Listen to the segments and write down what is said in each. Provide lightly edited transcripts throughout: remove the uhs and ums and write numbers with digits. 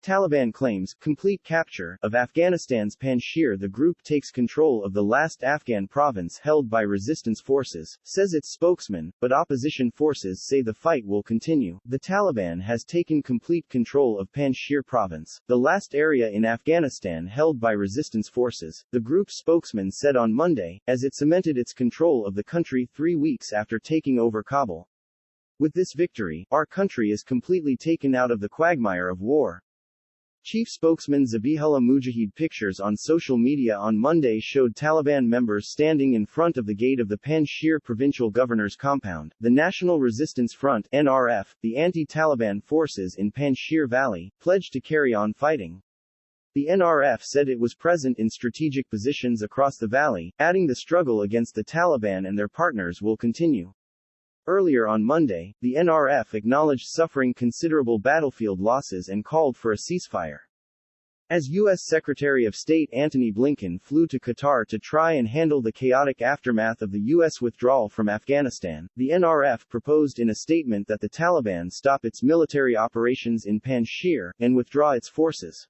Taliban claims complete capture of Afghanistan's Panjshir. The group takes control of the last Afghan province held by resistance forces, says its spokesman, but opposition forces say the fight will continue. The Taliban has taken complete control of Panjshir province, the last area in Afghanistan held by resistance forces, the group's spokesman said on Monday, as it cemented its control of the country 3 weeks after taking over Kabul. With this victory, our country is completely taken out of the quagmire of war. Chief spokesman Zabihullah Mujahid pictures on social media on Monday showed Taliban members standing in front of the gate of the Panjshir provincial governor's compound. The National Resistance Front (NRF), the anti-Taliban forces in Panjshir Valley, pledged to carry on fighting. The NRF said it was present in strategic positions across the valley, adding the struggle against the Taliban and their partners will continue. Earlier on Monday, the NRF acknowledged suffering considerable battlefield losses and called for a ceasefire. As U.S. Secretary of State Antony Blinken flew to Qatar to try and handle the chaotic aftermath of the U.S. withdrawal from Afghanistan, the NRF proposed in a statement that the Taliban stop its military operations in Panjshir and withdraw its forces.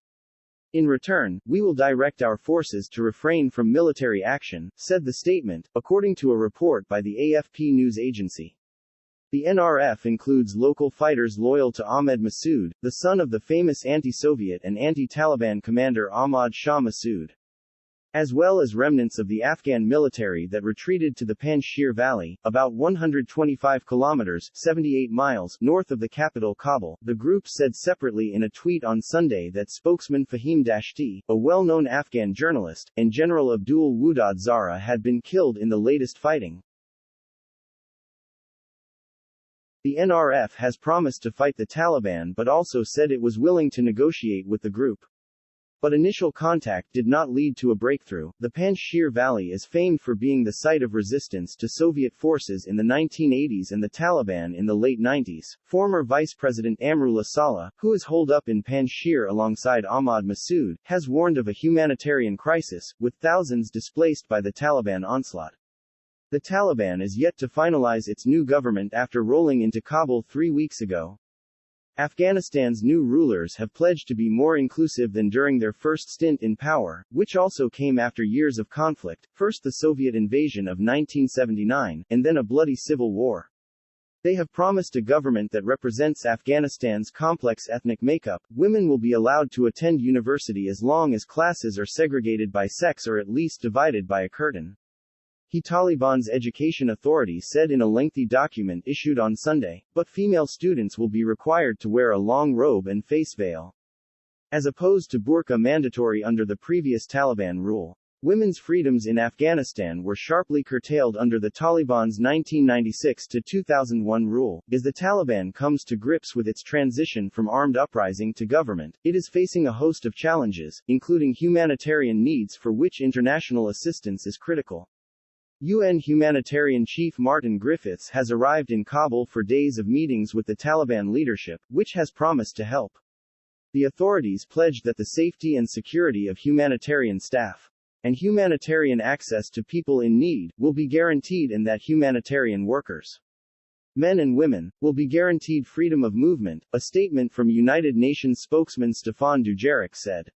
In return, we will direct our forces to refrain from military action, said the statement, according to a report by the AFP news agency. The NRF includes local fighters loyal to Ahmed Massoud, the son of the famous anti-Soviet and anti-Taliban commander Ahmad Shah Massoud, as well as remnants of the Afghan military that retreated to the Panjshir Valley, about 125 kilometers (78 miles) north of the capital Kabul. The group said separately in a tweet on Sunday that spokesman Fahim Dashti, a well-known Afghan journalist, and General Abdul Wudad Zara had been killed in the latest fighting. The NRF has promised to fight the Taliban but also said it was willing to negotiate with the group. But initial contact did not lead to a breakthrough. The Panjshir Valley is famed for being the site of resistance to Soviet forces in the 1980s and the Taliban in the late 90s. Former Vice President Amrullah Saleh, who is holed up in Panjshir alongside Ahmad Massoud, has warned of a humanitarian crisis, with thousands displaced by the Taliban onslaught. The Taliban is yet to finalize its new government after rolling into Kabul 3 weeks ago. Afghanistan's new rulers have pledged to be more inclusive than during their first stint in power, which also came after years of conflict, first the Soviet invasion of 1979, and then a bloody civil war. They have promised a government that represents Afghanistan's complex ethnic makeup. Women will be allowed to attend university as long as classes are segregated by sex or at least divided by a curtain. Taliban's education authority said in a lengthy document issued on Sunday, but female students will be required to wear a long robe and face veil, as opposed to burqa mandatory under the previous Taliban rule. Women's freedoms in Afghanistan were sharply curtailed under the Taliban's 1996 to 2001 rule. As the Taliban comes to grips with its transition from armed uprising to government, it is facing a host of challenges, including humanitarian needs for which international assistance is critical. UN humanitarian chief Martin Griffiths has arrived in Kabul for days of meetings with the Taliban leadership, which has promised to help. The authorities pledged that the safety and security of humanitarian staff and humanitarian access to people in need will be guaranteed and that humanitarian workers, men and women, will be guaranteed freedom of movement, a statement from United Nations spokesman Stefan Dujarric said.